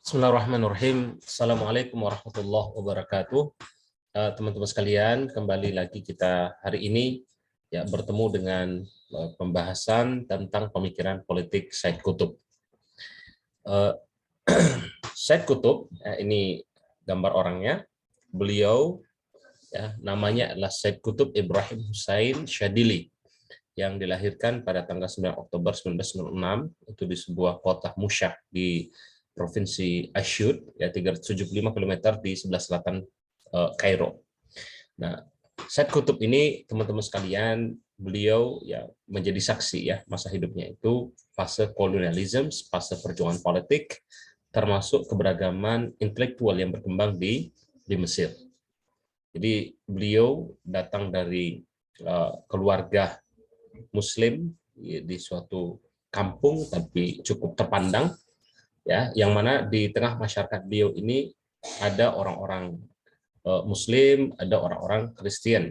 Bismillahirrahmanirrahim. Assalamualaikum warahmatullahi wabarakatuh. Teman-teman sekalian, kembali lagi kita hari ini ya bertemu dengan pembahasan tentang pemikiran politik Said Qutb. Said Qutb, ini gambar orangnya. Beliau ya namanya adalah Said Qutb Ibrahim Hussein Syadili yang dilahirkan pada tanggal 9 Oktober 1996 itu di sebuah kota Musyah di Provinsi Asyut, ya 375 km di sebelah selatan Kairo. Nah, Said Qutb ini teman-teman sekalian, beliau ya menjadi saksi ya masa hidupnya itu fase kolonialisme, fase perjuangan politik, termasuk keberagaman intelektual yang berkembang di Mesir. Jadi beliau datang dari keluarga Muslim di suatu kampung tapi cukup terpandang, ya, yang mana di tengah masyarakat beliau ini ada orang-orang Muslim, ada orang-orang Kristen,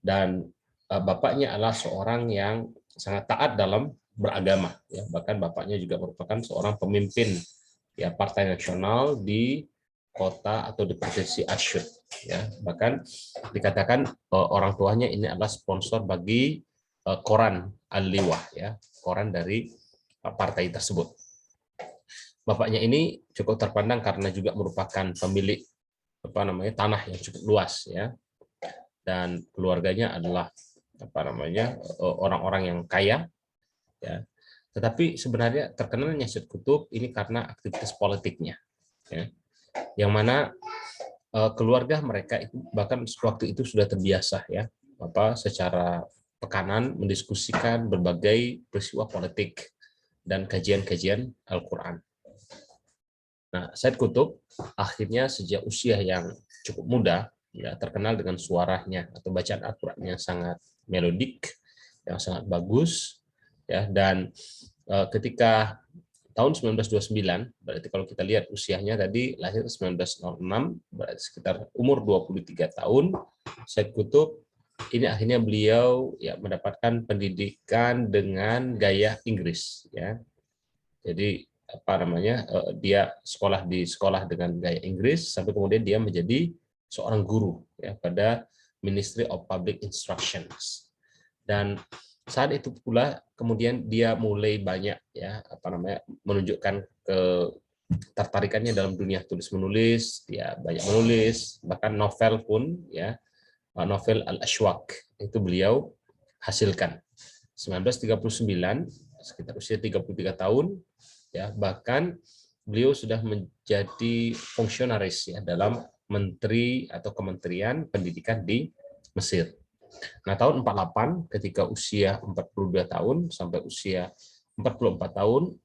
dan bapaknya adalah seorang yang sangat taat dalam beragama, ya, bahkan bapaknya juga merupakan seorang pemimpin ya partai nasional di kota atau di provinsi Asyut, ya, bahkan dikatakan orang tuanya ini adalah sponsor bagi koran Al-Liwah, ya, koran dari partai tersebut. Bapaknya ini cukup terpandang karena juga merupakan pemilik tanah yang cukup luas, ya, dan keluarganya adalah orang-orang yang kaya, ya. Tetapi sebenarnya terkenalnya Said Qutb ini karena aktivitas politiknya, ya, yang mana keluarga mereka itu bahkan waktu itu sudah terbiasa ya secara tekanan mendiskusikan berbagai peristiwa politik dan kajian-kajian Al-Quran. Nah, Said Qutb akhirnya sejak usia yang cukup muda ya terkenal dengan suaranya atau bacaan Al-Quran yang sangat melodik, yang sangat bagus, ya, dan ketika tahun 1929, berarti kalau kita lihat usianya tadi lahir 1906, berarti sekitar umur 23 tahun, Said Qutb ini akhirnya beliau ya mendapatkan pendidikan dengan gaya Inggris, ya. Jadi dia sekolah dengan gaya Inggris sampai kemudian dia menjadi seorang guru ya pada Ministry of Public Instructions. Dan saat itu pula kemudian dia mulai banyak ya menunjukkan ketertarikannya dalam dunia tulis menulis, dia banyak menulis, bahkan novel pun ya, novel Al-Ashwaq itu beliau hasilkan. 1939 sekitar usia 33 tahun ya, bahkan beliau sudah menjadi fungsionaris ya dalam menteri atau kementerian pendidikan di Mesir. Nah, tahun 48 ketika usia 42 tahun sampai usia 44 tahun,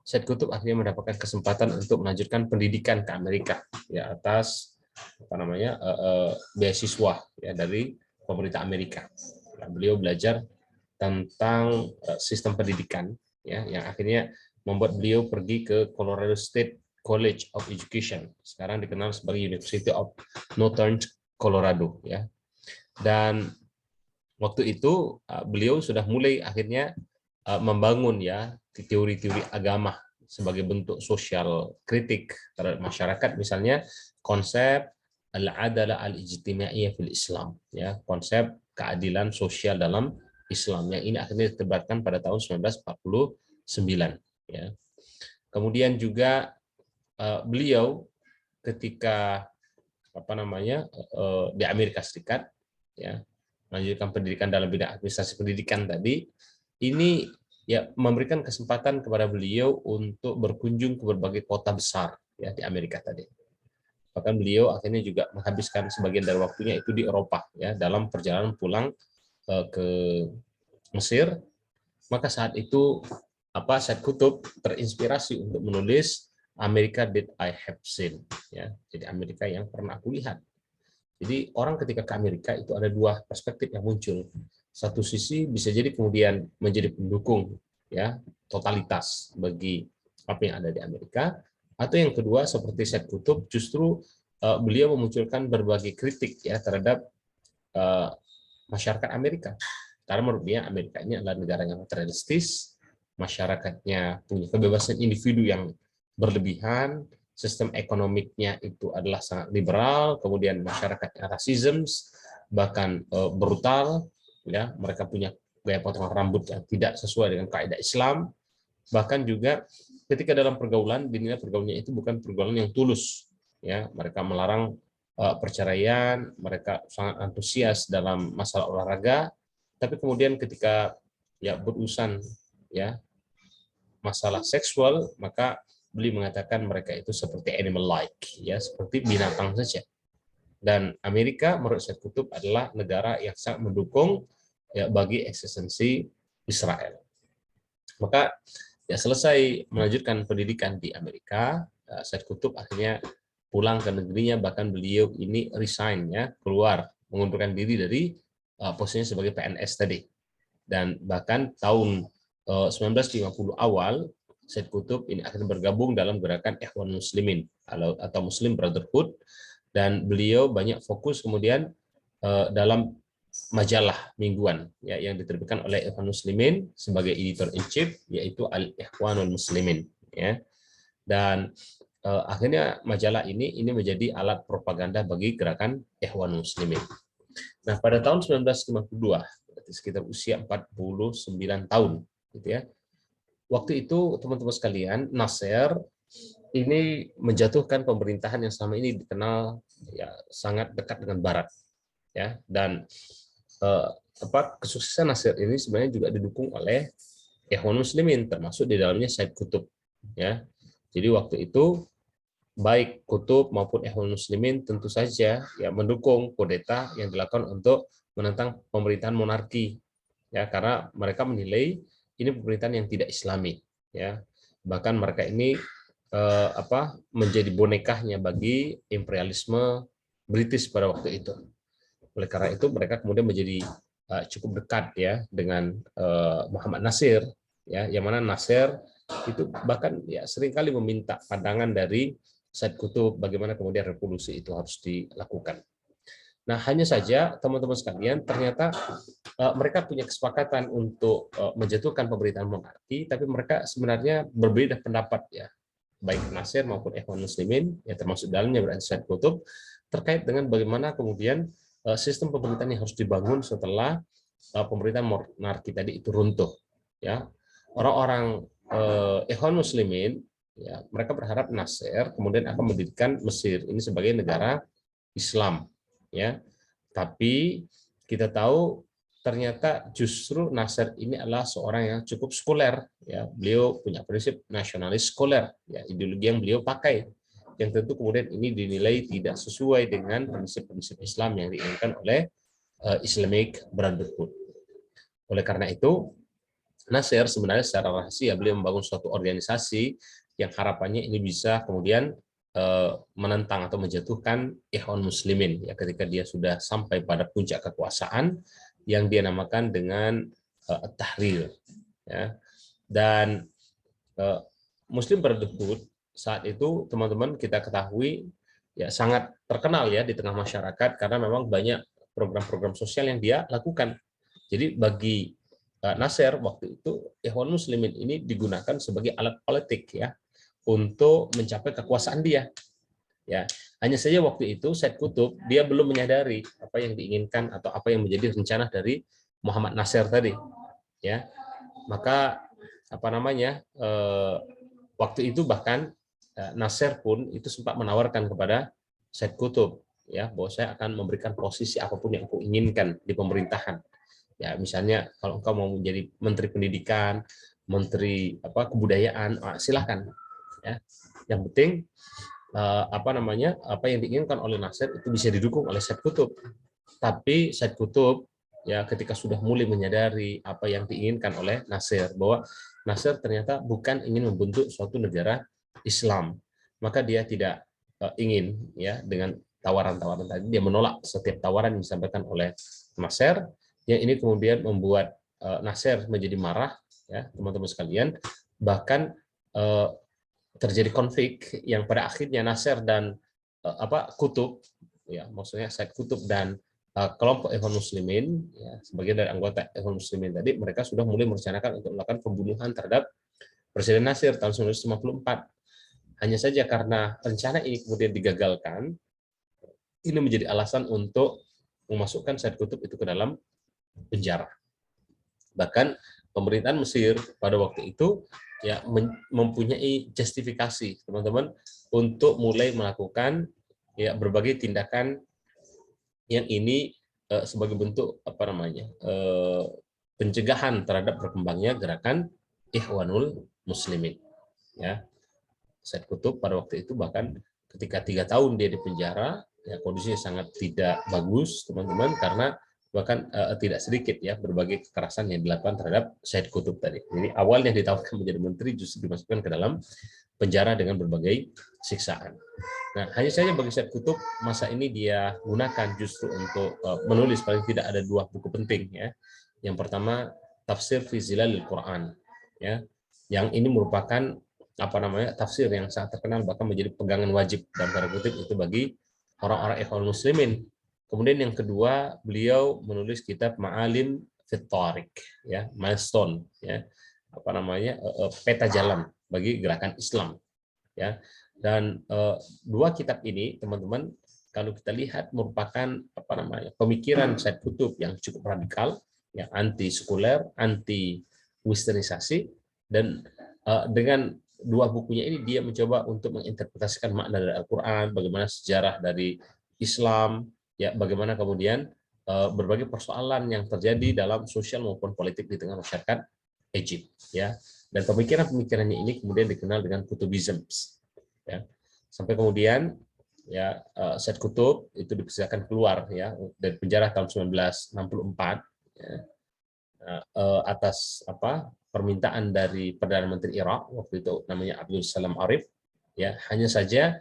Said Qutb akhirnya mendapatkan kesempatan untuk melanjutkan pendidikan ke Amerika ya atas beasiswa ya dari pemerintah Amerika. Nah, beliau belajar tentang sistem pendidikan ya yang akhirnya membuat beliau pergi ke Colorado State College of Education, sekarang dikenal sebagai University of Northern Colorado ya. Dan waktu itu beliau sudah mulai akhirnya membangun ya teori-teori agama sebagai bentuk sosial kritik terhadap masyarakat, misalnya konsep al-adalah al-ijtimaiyah fil Islam ya, konsep keadilan sosial dalam Islam yang ini akhirnya ditebarkan pada tahun 1949 ya. Kemudian juga beliau ketika di Amerika Serikat ya melanjutkan pendidikan dalam bidang administrasi pendidikan tadi, ini ya memberikan kesempatan kepada beliau untuk berkunjung ke berbagai kota besar ya di Amerika tadi. Bahkan beliau akhirnya juga menghabiskan sebagian dari waktunya itu di Eropa ya dalam perjalanan pulang ke Mesir. Maka saat itu Said Qutb terinspirasi untuk menulis America That I Have Seen ya. Jadi Amerika yang pernah aku lihat. Jadi orang ketika ke Amerika itu ada dua perspektif yang muncul. Satu sisi bisa jadi kemudian menjadi pendukung ya totalitas bagi apa yang ada di Amerika, atau yang kedua seperti Said Qutb justru beliau memunculkan berbagai kritik ya terhadap masyarakat Amerika. Karena menurut dia Amerika ini adalah negara yang materialistis, masyarakatnya punya kebebasan individu yang berlebihan, sistem ekonomiknya itu adalah sangat liberal, kemudian masyarakatnya rasisme, bahkan brutal, ya, mereka punya gaya potongan rambut yang tidak sesuai dengan kaidah Islam, bahkan juga ketika dalam pergaulan dinilai pergaulannya itu bukan pergaulan yang tulus, ya, mereka melarang perceraian, mereka sangat antusias dalam masalah olahraga, tapi kemudian ketika ya berurusan ya masalah seksual, maka beliau mengatakan mereka itu seperti animal like, ya, seperti binatang saja. Dan Amerika menurut Said Qutb adalah negara yang sangat mendukung ya bagi eksistensi Israel. Maka ya selesai melanjutkan pendidikan di Amerika, Said Qutb akhirnya pulang ke negerinya, bahkan beliau ini resign, ya, keluar, mengundurkan diri dari posisinya sebagai PNS tadi. Dan bahkan tahun 1950 awal, Said Qutb ini akan bergabung dalam gerakan Ikhwan Muslimin atau Muslim Brotherhood, dan beliau banyak fokus kemudian dalam majalah mingguan ya yang diterbitkan oleh Ikhwan Muslimin sebagai editor in chief, yaitu Al-Ikhwanul Muslimin, ya. Dan akhirnya majalah ini menjadi alat propaganda bagi gerakan Ikhwan Muslimin. Nah, pada tahun 1952, berarti sekitar usia 49 tahun, gitu ya. Waktu itu teman-teman sekalian, Nasser ini menjatuhkan pemerintahan yang selama ini dikenal ya sangat dekat dengan Barat, ya. Dan kesuksesan Nasser ini sebenarnya juga didukung oleh Ikhwan Muslimin, termasuk di dalamnya Said Qutb, ya. Jadi waktu itu baik Qutb maupun Ikhwan Muslimin tentu saja ya mendukung kudeta yang dilakukan untuk menentang pemerintahan monarki, ya, karena mereka menilai ini pemerintahan yang tidak Islami, ya. Bahkan mereka ini menjadi bonekanya bagi imperialisme British pada waktu itu. Oleh karena itu mereka kemudian menjadi cukup dekat ya dengan Muhammad Nasir, ya, yang mana Nasir itu bahkan ya seringkali meminta pandangan dari Said Qutb bagaimana kemudian revolusi itu harus dilakukan. Nah, hanya saja teman-teman sekalian, ternyata mereka punya kesepakatan untuk menjatuhkan pemerintahan monarki, tapi mereka sebenarnya berbeda pendapat, ya, baik Nasir maupun Ikhwan Muslimin, ya, termasuk dalamnya berarti Said Qutb, terkait dengan bagaimana kemudian sistem pemerintahan yang harus dibangun setelah pemerintahan monarki tadi itu runtuh, ya. Orang-orang Ikhwan Muslimin, ya, mereka berharap Nasir kemudian akan mendirikan Mesir ini sebagai negara Islam, ya. Tapi kita tahu ternyata justru Nasir ini adalah seorang yang cukup sekuler, ya. Beliau punya prinsip nasionalis sekuler, ya, ideologi yang beliau pakai, yang tentu kemudian ini dinilai tidak sesuai dengan prinsip-prinsip Islam yang diinginkan oleh Islamic Brotherhood. Oleh karena itu, Nasir sebenarnya secara rahasia beliau membangun suatu organisasi yang harapannya ini bisa kemudian menentang atau menjatuhkan Ikhwan Muslimin, ya, ketika dia sudah sampai pada puncak kekuasaan yang dia namakan dengan Tahrir, ya. Dan Muslim Brotherhood saat itu teman-teman kita ketahui ya sangat terkenal ya di tengah masyarakat karena memang banyak program-program sosial yang dia lakukan. Jadi bagi Nasir waktu itu Ikhwan Muslimin ini digunakan sebagai alat politik, ya, untuk mencapai kekuasaan dia, ya. Hanya saja waktu itu Said Qutb dia belum menyadari apa yang diinginkan atau apa yang menjadi rencana dari Muhammad Nasir tadi, ya. Maka waktu itu bahkan Nasir pun itu sempat menawarkan kepada Said Qutb, ya, bahwa saya akan memberikan posisi apapun yang aku inginkan di pemerintahan, ya, misalnya kalau engkau mau menjadi menteri pendidikan, menteri kebudayaan, silahkan, ya. Yang penting apa yang diinginkan oleh Nasir itu bisa didukung oleh Said Qutb. Tapi Said Qutb ya ketika sudah mulai menyadari apa yang diinginkan oleh Nasir, bahwa Nasir ternyata bukan ingin membentuk suatu negara Islam, maka dia tidak ingin, ya, dengan tawaran-tawaran tadi, dia menolak setiap tawaran yang disampaikan oleh Nasir. Yang ini kemudian membuat Nasir menjadi marah, ya, teman-teman sekalian. Bahkan terjadi konflik yang pada akhirnya Nasir dan Qutb, ya, maksudnya Said Qutb dan kelompok Ikhwan Muslimin, ya, sebagian dari anggota Ikhwan Muslimin tadi, mereka sudah mulai merencanakan untuk melakukan pembunuhan terhadap Presiden Nasir tahun 1954. Hanya saja karena rencana ini kemudian digagalkan, ini menjadi alasan untuk memasukkan Said Qutb itu ke dalam penjara. Bahkan pemerintahan Mesir pada waktu itu ya mempunyai justifikasi, teman-teman, untuk mulai melakukan ya berbagai tindakan yang ini sebagai bentuk apa namanya pencegahan terhadap berkembangnya gerakan Ikhwanul Muslimin. Ya, Said Qutb pada waktu itu bahkan ketika 3 tahun dia di penjara, ya kondisinya sangat tidak bagus, teman-teman, karena bahkan tidak sedikit ya berbagai kekerasan yang dilakukan terhadap Said Qutb tadi. Jadi awalnya ditawarkan menjadi menteri, justru dimasukkan ke dalam penjara dengan berbagai siksaan. Nah, hanya saja bagi Said Qutb masa ini dia gunakan justru untuk menulis, paling tidak ada 2 buku penting ya. Yang pertama Tafsir fi Zilalil Quran ya. Yang ini merupakan apa namanya tafsir yang sangat terkenal, bahkan menjadi pegangan wajib dalam tanda kutip itu bagi orang-orang Ikhwanul Muslimin. Kemudian yang kedua, beliau menulis kitab Ma'alim fit Thariq ya, milestone ya, apa namanya peta jalan bagi gerakan Islam ya. Dan 2 kitab ini, teman-teman, kalau kita lihat merupakan apa namanya pemikiran Said Qutb yang cukup radikal ya, anti sekuler, anti westernisasi, dan dengan 2 bukunya ini dia mencoba untuk menginterpretasikan makna dari Al-Quran, bagaimana sejarah dari Islam, ya bagaimana kemudian berbagai persoalan yang terjadi dalam sosial maupun politik di tengah masyarakat Egypt, ya. Dan pemikiran-pemikirannya ini kemudian dikenal dengan Qutbism, ya. Sampai kemudian ya Said Qutb itu dipersilakan keluar ya dari penjara tahun 1964 ya, atas apa permintaan dari Perdana Menteri Irak waktu itu namanya Abdul Salam Arif ya. Hanya saja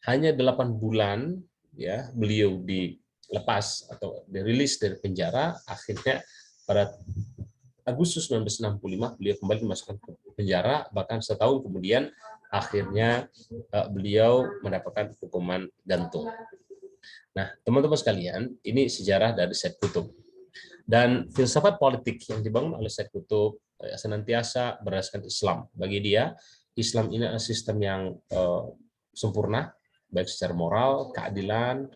hanya 8 bulan ya beliau dilepas atau dirilis dari penjara. Akhirnya pada Agustus 1965 beliau kembali dimasukkan ke penjara, bahkan setahun kemudian akhirnya beliau mendapatkan hukuman gantung. Nah, teman-teman sekalian, ini sejarah dari Said Qutb. Dan filsafat politik yang dibangun oleh Said Qutb senantiasa berdasarkan Islam. Bagi dia, Islam ini adalah sistem yang sempurna, baik secara moral, keadilan,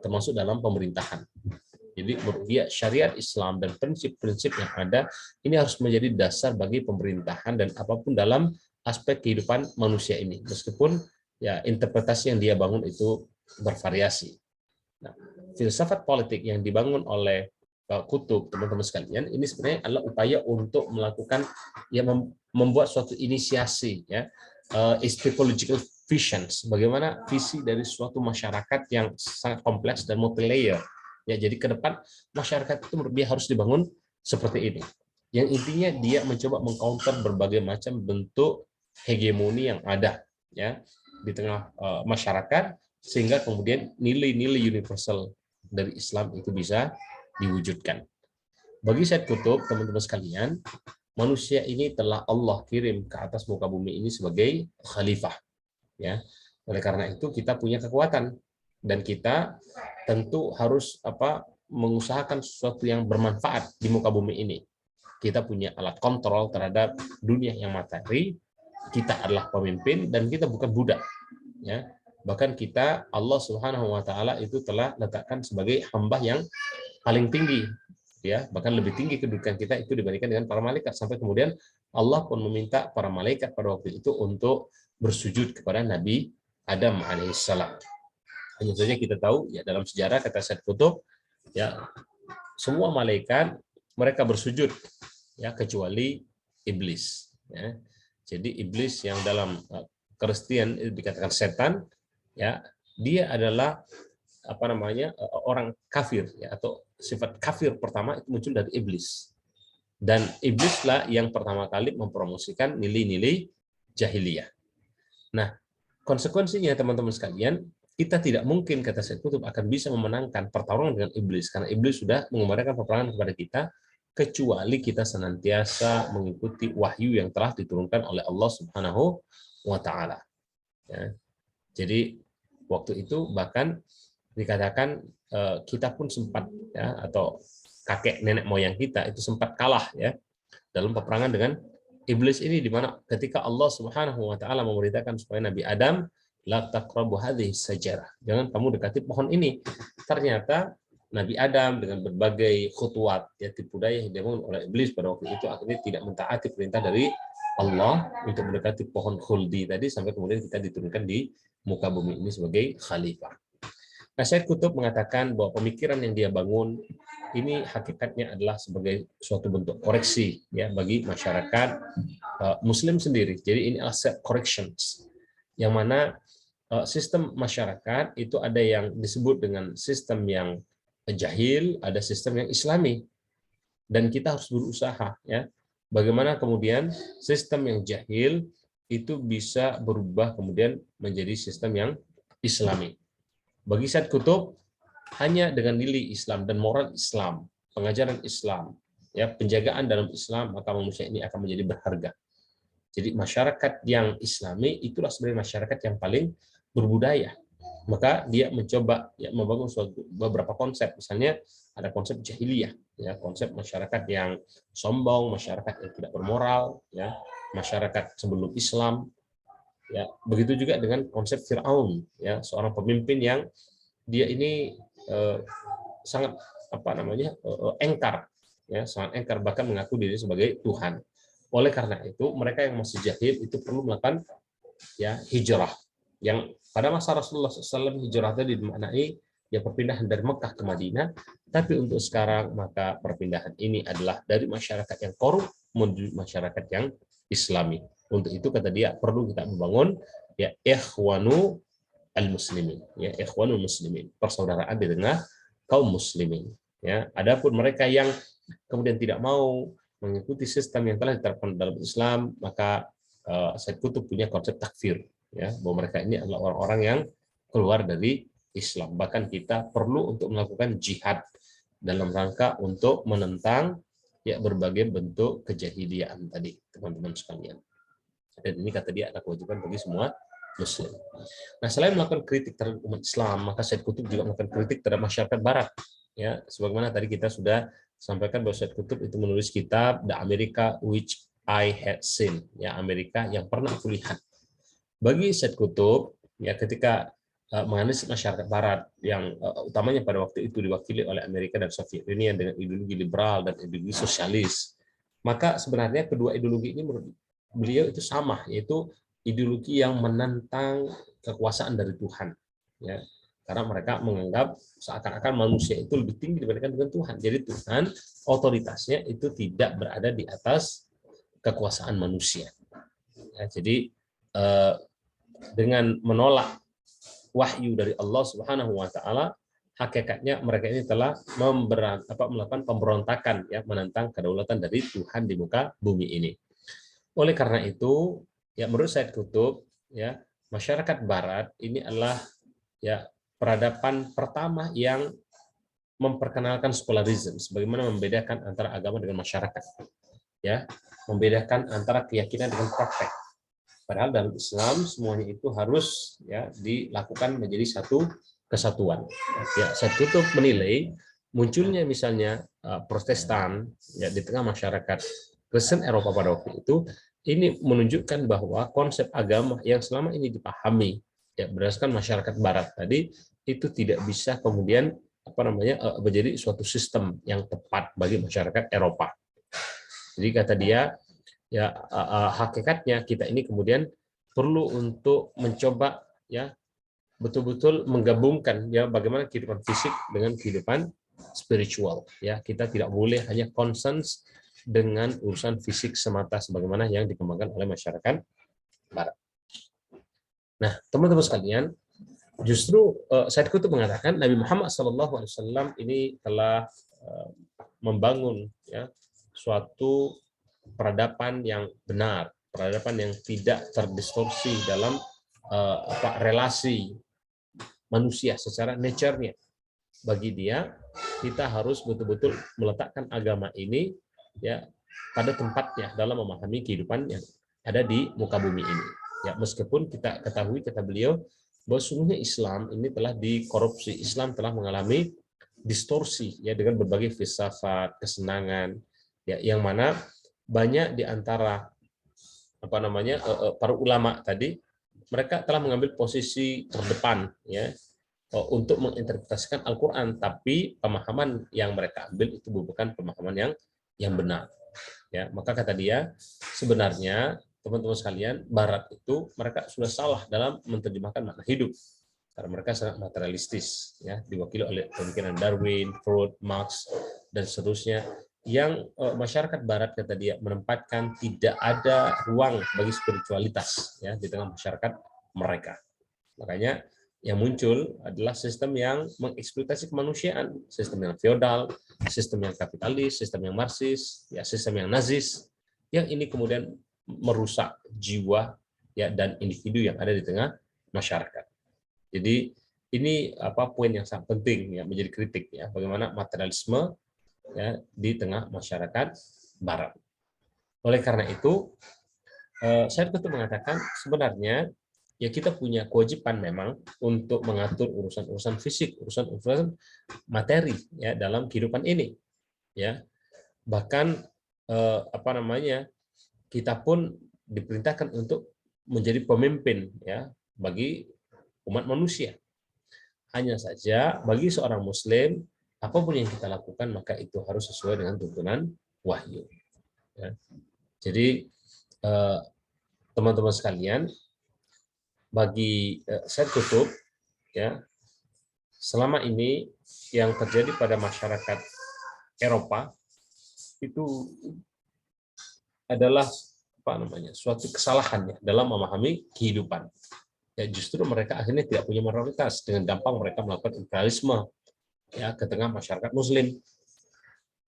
termasuk dalam pemerintahan. Jadi menurut dia syariat Islam dan prinsip-prinsip yang ada ini harus menjadi dasar bagi pemerintahan dan apapun dalam aspek kehidupan manusia ini. Meskipun ya interpretasi yang dia bangun itu bervariasi. Nah, filsafat politik yang dibangun oleh Qutb, teman-teman sekalian, ini sebenarnya adalah upaya untuk melakukan ya membuat suatu inisiasi ya epistemological visions, bagaimana visi dari suatu masyarakat yang sangat kompleks dan multi layer. Ya, jadi ke depan masyarakat itu menurut dia harus dibangun seperti ini. Yang intinya dia mencoba mengcounter berbagai macam bentuk hegemoni yang ada ya di tengah masyarakat, sehingga kemudian nilai-nilai universal dari Islam itu bisa diwujudkan. Bagi Said Qutb, teman-teman sekalian, manusia ini telah Allah kirim ke atas muka bumi ini sebagai khalifah. Ya, oleh karena itu kita punya kekuatan dan kita tentu harus mengusahakan sesuatu yang bermanfaat di muka bumi ini. Kita punya alat kontrol terhadap dunia yang materi. Kita adalah pemimpin dan kita bukan budak. Ya, bahkan kita Allah Subhanahu Wa Taala itu telah letakkan sebagai hamba yang paling tinggi. Ya, bahkan lebih tinggi kedudukan kita itu dibandingkan dengan para malaikat, sampai kemudian Allah pun meminta para malaikat pada waktu itu untuk bersujud kepada Nabi Adam alaihissalam. Hanya saja kita tahu ya dalam sejarah kata Said Qutb ya semua malaikat mereka bersujud ya kecuali iblis ya. Jadi iblis yang dalam Kristen itu dikatakan setan ya, dia adalah apa namanya orang kafir ya, atau sifat kafir pertama itu muncul dari iblis. Dan iblislah yang pertama kali mempromosikan nilai-nilai jahiliyah. Nah, konsekuensinya teman-teman sekalian, kita tidak mungkin kata Said Qutb akan bisa memenangkan pertarungan dengan iblis karena iblis sudah mengumandangkan peperangan kepada kita, kecuali kita senantiasa mengikuti wahyu yang telah diturunkan oleh Allah Subhanahu wa Ta'ala. Ya. Jadi waktu itu bahkan dikatakan kita pun sempat ya, atau kakek nenek moyang kita itu sempat kalah ya dalam peperangan dengan iblis ini di mana ketika Allah Subhanahu wa taala memerintahkan supaya Nabi Adam la taqrabu hadhihi sajarah, jangan kamu dekati pohon ini. Ternyata Nabi Adam dengan berbagai khutuwat, ya, tipu daya yang dibangun oleh iblis pada waktu itu akhirnya tidak mentaati perintah dari Allah untuk mendekati pohon khuldi tadi, sampai kemudian kita diturunkan di muka bumi ini sebagai khalifah. Nah, Syed Qutb mengatakan bahwa pemikiran yang dia bangun ini hakikatnya adalah sebagai suatu bentuk koreksi, ya, bagi masyarakat Muslim sendiri. Jadi ini adalah self corrections, yang mana sistem masyarakat itu ada yang disebut dengan sistem yang jahil, ada sistem yang Islami, dan kita harus berusaha, ya, bagaimana kemudian sistem yang jahil itu bisa berubah kemudian menjadi sistem yang Islami. Bagi Syed Qutb, hanya dengan nilai Islam dan moral Islam, pengajaran Islam, ya, penjagaan dalam Islam, maka manusia ini akan menjadi berharga. Jadi masyarakat yang Islami itulah sebenarnya masyarakat yang paling berbudaya. Maka dia mencoba, ya, membangun beberapa konsep. Misalnya ada konsep jahiliyah, ya, konsep masyarakat yang sombong, masyarakat yang tidak bermoral, ya, masyarakat sebelum Islam. Ya, begitu juga dengan konsep Firaun, ya, seorang pemimpin yang dia ini sangat engkar, ya, sangat engkar, bahkan mengaku diri sebagai Tuhan. Oleh karena itu mereka yang masih jahil itu perlu melakukan, ya, hijrah, yang pada masa Rasulullah SAW hijrah tadi dimaknai ya perpindahan dari Mekah ke Madinah, tapi untuk sekarang maka perpindahan ini adalah dari masyarakat yang korup menuju masyarakat yang Islami. Untuk itu kata dia perlu kita membangun, ya, ikhwanu al-muslimin, ya, ikhwanul muslimin, persaudaraan di tengah kaum muslimin, ya. Adapun mereka yang kemudian tidak mau mengikuti sistem yang telah diterapkan dalam Islam, maka Syed Qutb punya konsep takfir, ya, bahwa mereka ini adalah orang-orang yang keluar dari Islam. Bahkan kita perlu untuk melakukan jihad dalam rangka untuk menentang, ya, berbagai bentuk kejahiliaan tadi, teman-teman sekalian. Dan ini kata dia adalah kewajiban bagi semua Muslim. Nah, selain melakukan kritik terhadap umat Islam, maka Syed Qutb juga melakukan kritik terhadap masyarakat Barat. Ya, sebagaimana tadi kita sudah sampaikan bahwa Syed Qutb itu menulis kitab The America Which I Had Seen, ya, Amerika yang pernah aku lihat. Bagi Syed Qutb, ya, ketika menganalisis masyarakat Barat yang utamanya pada waktu itu diwakili oleh Amerika dan Soviet Uni dengan ideologi liberal dan ideologi sosialis, maka sebenarnya kedua ideologi ini menurut beliau itu sama, yaitu ideologi yang menentang kekuasaan dari Tuhan, ya, karena mereka menganggap seakan-akan manusia itu lebih tinggi dibandingkan dengan Tuhan. Jadi Tuhan otoritasnya itu tidak berada di atas kekuasaan manusia, ya. Jadi dengan menolak wahyu dari Allah Subhanahu wa taala, hakikatnya mereka ini telah melakukan pemberontakan, ya, menentang kedaulatan dari Tuhan di muka bumi ini. Oleh karena itu, ya, menurut Syed Qutb, ya, masyarakat Barat ini adalah, ya, peradaban pertama yang memperkenalkan sekularisme, sebagaimana membedakan antara agama dengan masyarakat, ya, membedakan antara keyakinan dengan praktek. Padahal dalam Islam semuanya itu harus, ya, dilakukan menjadi satu kesatuan. Ya, Syed Qutb menilai munculnya misalnya Protestan, ya, di tengah masyarakat Kristen Eropa pada waktu itu, ini menunjukkan bahwa konsep agama yang selama ini dipahami, ya, berdasarkan masyarakat Barat tadi itu tidak bisa kemudian menjadi suatu sistem yang tepat bagi masyarakat Eropa. Jadi kata dia, ya, hakikatnya kita ini kemudian perlu untuk mencoba, ya, betul-betul menggabungkan, ya, bagaimana kehidupan fisik dengan kehidupan spiritual, ya. Kita tidak boleh hanya concern dengan urusan fisik semata sebagaimana yang dikembangkan oleh masyarakat Barat. Nah, teman-teman sekalian, justru Syed Qutb mengatakan Nabi Muhammad SAW ini telah membangun, ya, suatu peradaban yang benar, peradaban yang tidak terdistorsi dalam relasi manusia secara nature-nya. Bagi dia, kita harus betul-betul meletakkan agama ini, ya, pada tempatnya dalam memahami kehidupan yang ada di muka bumi ini. Ya, meskipun kita ketahui, kata beliau, bahwa sungguhnya Islam ini telah dikorupsi, Islam telah mengalami distorsi, ya, dengan berbagai filsafat, kesenangan, ya, yang mana banyak di antara para ulama tadi, mereka telah mengambil posisi terdepan ya untuk menginterpretasikan Al-Quran, tapi pemahaman yang mereka ambil itu bukan pemahaman yang benar. Ya, maka kata dia, sebenarnya teman-teman sekalian, Barat itu mereka sudah salah dalam menerjemahkan makna hidup, karena mereka sangat materialistis, ya, diwakili oleh pemikiran Darwin, Freud, Marx, dan seterusnya. Yang masyarakat Barat kata dia menempatkan tidak ada ruang bagi spiritualitas ya di tengah masyarakat mereka. Makanya yang muncul adalah sistem yang mengeksploitasi kemanusiaan, sistem yang feodal, sistem yang kapitalis, sistem yang marxis, ya sistem yang nazis, yang ini kemudian merusak jiwa ya dan individu yang ada di tengah masyarakat. Jadi ini poin yang sangat penting ya menjadi kritik ya bagaimana materialisme ya di tengah masyarakat Barat. Oleh karena itu, saya tetap mengatakan sebenarnya ya kita punya kewajiban memang untuk mengatur urusan-urusan fisik, urusan-urusan materi ya dalam kehidupan ini. Ya, bahkan kita pun diperintahkan untuk menjadi pemimpin ya bagi umat manusia. Hanya saja bagi seorang Muslim apapun yang kita lakukan maka itu harus sesuai dengan tuntunan wahyu. Ya. Jadi teman-teman sekalian, bagi Said Qutb ya selama ini yang terjadi pada masyarakat Eropa itu adalah suatu kesalahan ya dalam memahami kehidupan. Ya justru mereka akhirnya tidak punya moralitas, dengan gampang mereka melakukan imperialisme ya ke tengah masyarakat Muslim.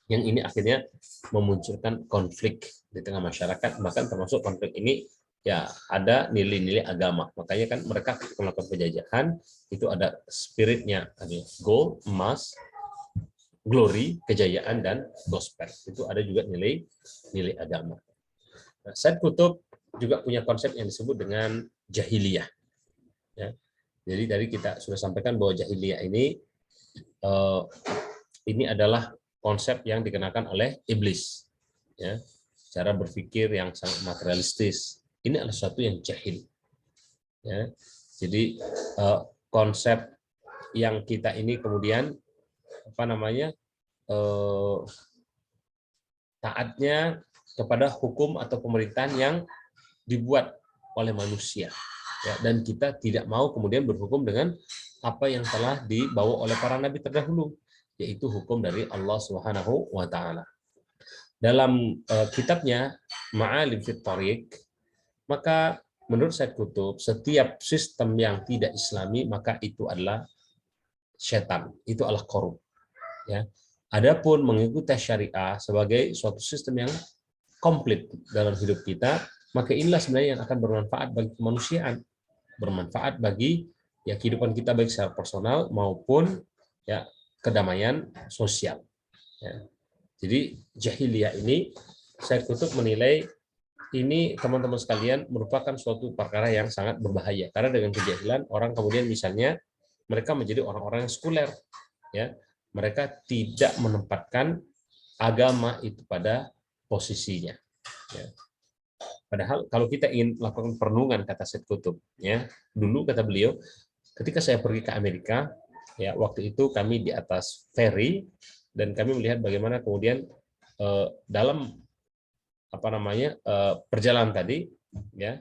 Yang ini akhirnya memunculkan konflik di tengah masyarakat, bahkan termasuk konflik ini ya ada nilai-nilai agama. Makanya kan mereka melakukan penjajahan itu ada spiritnya, ada gold, emas, glory, kejayaan, dan gospel. Itu ada juga nilai agama. Nah, Said Qutb juga punya konsep yang disebut dengan jahiliyah. Ya. Jadi tadi kita sudah sampaikan bahwa jahiliyah ini adalah konsep yang dikenakan oleh iblis. Ya. Cara berpikir yang sangat materialistis. Ini adalah sesuatu yang jahil. Ya. Jadi konsep yang kita ini kemudian taatnya kepada hukum atau pemerintahan yang dibuat oleh manusia. Ya, dan kita tidak mau kemudian berhukum dengan apa yang telah dibawa oleh para nabi terdahulu, yaitu hukum dari Allah Subhanahu wa taala. Dalam kitabnya Ma'alim fit Thariq, maka menurut Said Qutb setiap sistem yang tidak Islami maka itu adalah setan, itu adalah korup. Ya. Adapun mengikuti syariah sebagai suatu sistem yang komplit dalam hidup kita, maka inilah sebenarnya yang akan bermanfaat bagi kemanusiaan, bermanfaat bagi ya kehidupan kita baik secara personal maupun ya kedamaian sosial. Ya. Jadi jahiliyah ini saya Qutb menilai ini teman-teman sekalian merupakan suatu perkara yang sangat berbahaya, karena dengan kejahilan orang kemudian misalnya mereka menjadi orang-orang yang sekuler, ya mereka tidak menempatkan agama itu pada posisinya. Ya. Padahal kalau kita ingin melakukan perenungan, kata Said Qutb, ya dulu kata beliau, ketika saya pergi ke Amerika, ya waktu itu kami di atas ferry dan kami melihat bagaimana kemudian dalam perjalanan tadi, ya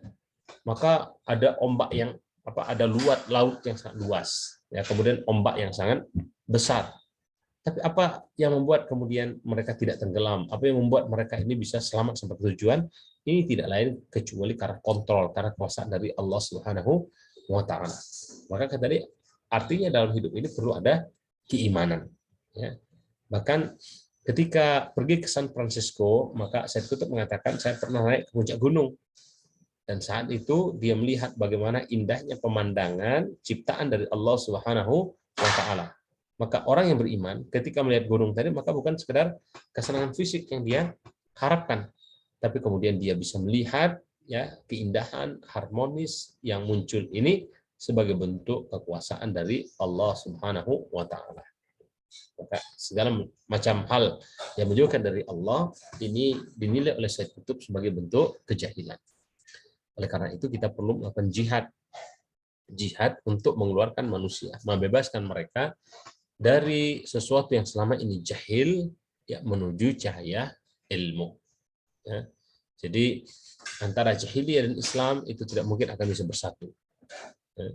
maka ada ombak yang ada laut yang sangat luas, ya kemudian ombak yang sangat besar. Tapi apa yang membuat kemudian mereka tidak tenggelam? Apa yang membuat mereka ini bisa selamat sampai tujuan? Ini tidak lain kecuali karena kontrol, karena kuasa dari Allah Subhanahu wa taala. Maka kata dia, artinya dalam hidup ini perlu ada keimanan. Ya. Bahkan ketika pergi ke San Francisco, maka Said Qutb mengatakan, saya pernah naik ke puncak gunung. Dan saat itu dia melihat bagaimana indahnya pemandangan ciptaan dari Allah Subhanahu wa taala. Maka orang yang beriman ketika melihat gunung tadi, maka bukan sekedar kesenangan fisik yang dia harapkan, tapi kemudian dia bisa melihat ya keindahan harmonis yang muncul ini sebagai bentuk kekuasaan dari Allah Subhanahu wa taala. Maka segala macam hal yang menjauhkan dari Allah ini dinilai oleh Said Qutb sebagai bentuk kejahilan. Oleh karena itu kita perlu melakukan jihad untuk mengeluarkan manusia, membebaskan mereka dari sesuatu yang selama ini jahil, ya, menuju cahaya ilmu. Ya. Jadi antara jahiliyah dan Islam itu tidak mungkin akan bisa bersatu. Ya.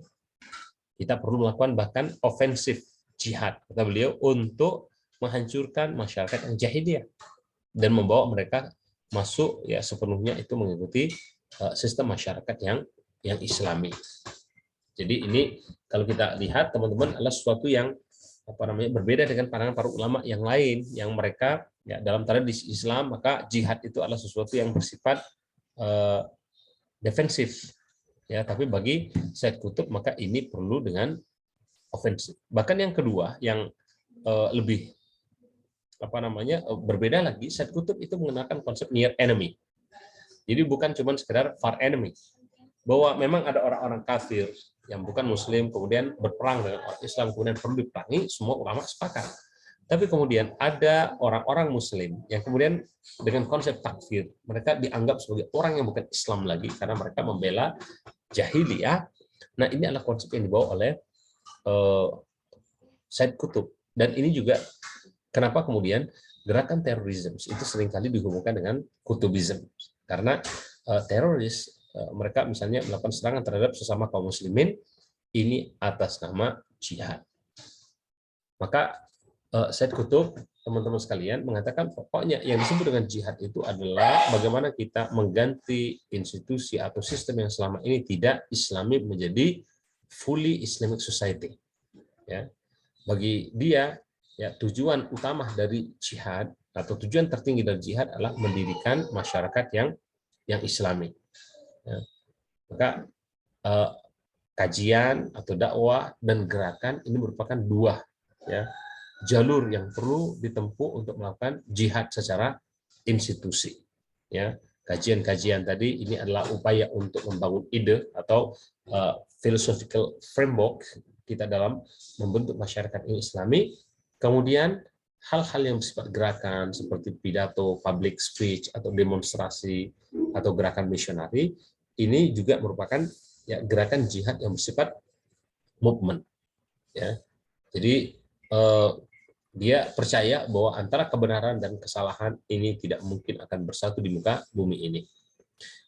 Kita perlu melakukan bahkan ofensif jihad, kata beliau, untuk menghancurkan masyarakat yang jahiliyah dan membawa mereka masuk, ya, sepenuhnya itu mengikuti sistem masyarakat yang Islami. Jadi ini kalau kita lihat teman-teman adalah sesuatu yang berbeda dengan pandangan para ulama yang lain, yang mereka, ya, dalam tradisi Islam maka jihad itu adalah sesuatu yang bersifat defensif, ya, tapi bagi Said Qutb maka ini perlu dengan ofensif. Bahkan yang kedua yang lebih berbeda lagi, Said Qutb itu mengenalkan konsep near enemy. Jadi bukan cuma sekedar far enemy, bahwa memang ada orang-orang kafir yang bukan Muslim kemudian berperang dengan orang Islam, kemudian perlu diperangi, semua ulama sepakat. Tapi kemudian ada orang-orang Muslim yang kemudian dengan konsep takfir, mereka dianggap sebagai orang yang bukan Islam lagi karena mereka membela jahiliyah. Nah, ini adalah konsep yang dibawa oleh Said Qutb. Dan ini juga kenapa kemudian gerakan terorisme itu seringkali dihubungkan dengan kutubisme. Karena teroris, mereka misalnya melakukan serangan terhadap sesama kaum muslimin, ini atas nama jihad. Maka Said Qutb, teman-teman sekalian, mengatakan pokoknya yang disebut dengan jihad itu adalah bagaimana kita mengganti institusi atau sistem yang selama ini tidak Islami menjadi fully Islamic society. Ya. Bagi dia, ya, tujuan utama dari jihad atau tujuan tertinggi dari jihad adalah mendirikan masyarakat yang Islami. Ya. Maka kajian atau dakwah dan gerakan ini merupakan dua, ya, jalur yang perlu ditempuh untuk melakukan jihad secara institusi. Ya, kajian-kajian tadi ini adalah upaya untuk membangun ide atau philosophical framework kita dalam membentuk masyarakat yang Islami. Kemudian hal-hal yang bersifat gerakan seperti pidato, public speech atau demonstrasi atau gerakan misionari ini juga merupakan, ya, gerakan jihad yang bersifat movement. Ya, jadi dia percaya bahwa antara kebenaran dan kesalahan ini tidak mungkin akan bersatu di muka bumi ini.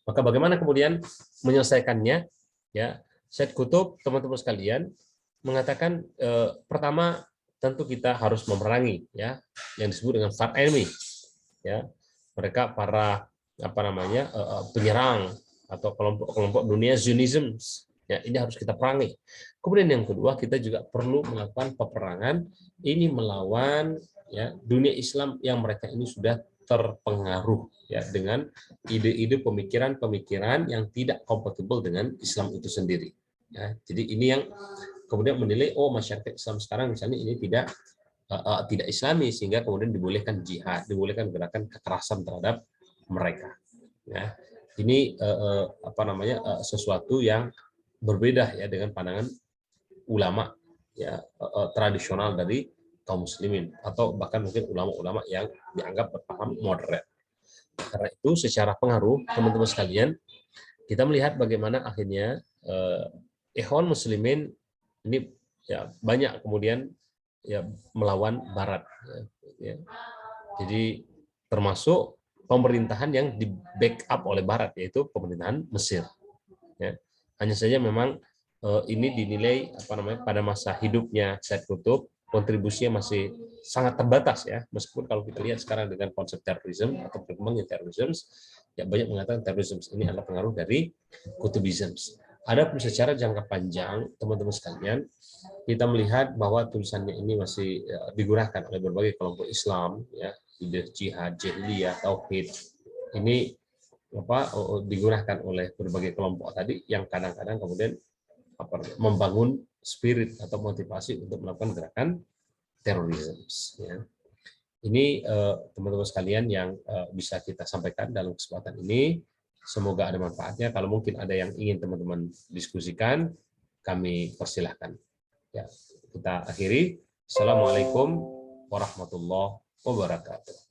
Maka bagaimana kemudian menyelesaikannya? Ya, Said Qutb, teman-teman sekalian, mengatakan pertama tentu kita harus memerangi, ya, yang disebut dengan far enemy. Ya, mereka para penyerang atau kelompok-kelompok dunia Zionism. Ya, ini harus kita perangi. Kemudian yang kedua, kita juga perlu melakukan peperangan ini melawan, ya, dunia Islam yang mereka ini sudah terpengaruh, ya, dengan ide-ide pemikiran-pemikiran yang tidak kompatibel dengan Islam itu sendiri. Ya, jadi ini yang kemudian menilai, oh, masyarakat Islam sekarang misalnya ini tidak Islami, sehingga kemudian dibolehkan jihad, dibolehkan gerakan kekerasan terhadap mereka. Ya, ini sesuatu yang berbeda, ya, dengan pandangan ulama, ya, tradisional dari kaum muslimin atau bahkan mungkin ulama-ulama yang dianggap berpaham moderat. Karena itu secara pengaruh, teman-teman sekalian, kita melihat bagaimana akhirnya ikhwan muslimin ini, ya, banyak kemudian, ya, melawan barat, ya. Jadi termasuk pemerintahan yang di backup oleh barat, yaitu pemerintahan Mesir. Ya. Hanya saja memang ini dinilai pada masa hidupnya Said Qutb kontribusinya masih sangat terbatas, ya, meskipun kalau kita lihat sekarang dengan konsep terorisme atau berkembangnya terorisme, ya, banyak mengatakan terorisme ini adalah pengaruh dari Qutbisme. Adapun secara jangka panjang, teman-teman sekalian, kita melihat bahwa tulisannya ini masih digunakan oleh berbagai kelompok Islam, ya, ide jihad, jahiliyah, tauhid. Ini digunakan oleh berbagai kelompok tadi yang kadang-kadang kemudian membangun spirit atau motivasi untuk melakukan gerakan terorisme. Ya. Ini teman-teman sekalian yang bisa kita sampaikan dalam kesempatan ini. Semoga ada manfaatnya. Kalau mungkin ada yang ingin teman-teman diskusikan, kami persilahkan. Ya, kita akhiri. Assalamualaikum warahmatullahi wabarakatuh.